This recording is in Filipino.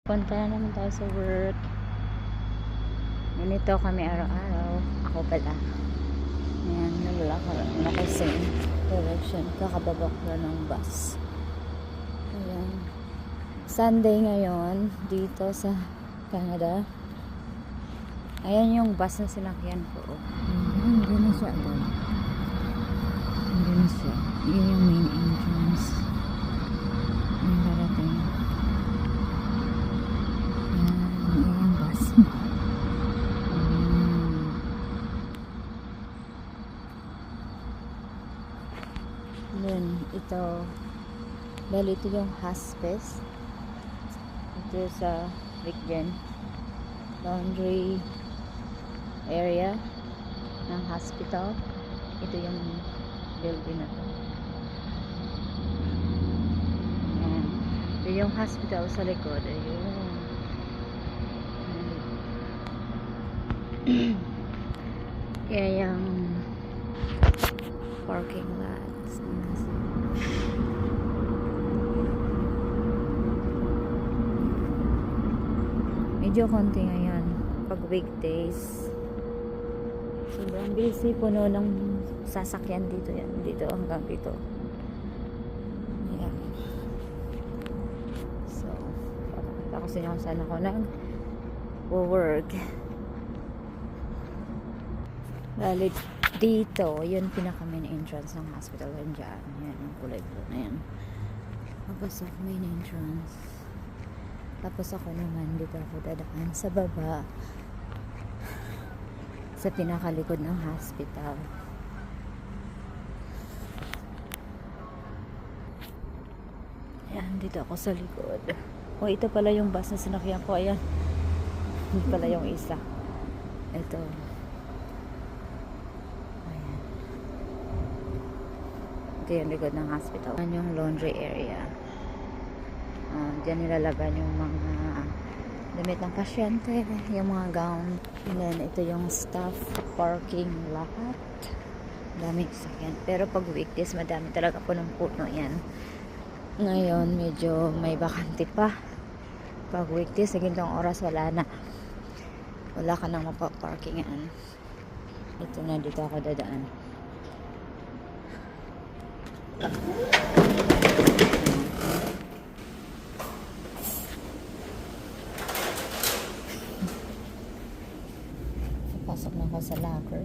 Punta na naman tayo sa work. Ganito kami araw-araw. Ako pala. Ayan, naglalakad ako sa direction. Kakababa ko ng bus. Ayan. Sunday ngayon dito sa Canada. Ayan yung bus na sinakyan ko. Hindi na siya agad. Hindi na siya. Yun yung main entrance. Ayan, darating. Ayan yung bus. Then, ito. Dahil ito yung hospice. Ito sa Rickgen laundry area ng hospital. Ito yung building na to. Ayan. Ito yung hospital sa likod. Ayun. Kaya yung parking lots. Medyo konti ngayon pag weekdays. Sobrang busy, puno ng sasakyan dito yan. Dito hanggang dito. Ayan. So, papakita ko sa inyo kung saan ako nag-work. Balik dito, yun pinaka main entrance ng hospital. Diyan. Yan, yung kulay blue na yan. Papasok main entrance. Tapos ako naman dito ako dadaan sa baba sa pinakalikod ng hospital. Ayan, dito ako sa likod. O, ito pala yung bus na sinakyan ko. Ayan. Hindi pala yung isa. Ito. Ayan. Ito yung likod ng hospital. Ayan yung laundry area. Diyan nilalaban yung mga damit ng pasyente, yung mga gown. And then, ito yung staff parking lahat. Daming sakyan. Pero pag weekdays, madami talaga punong-puno yan. Ngayon, medyo may bakante pa. Pag weekdays, sa gintong oras, wala na. Wala ka nang mapaparkingan. Ito na, dito ako dadaan. Pasok na ako sa locker.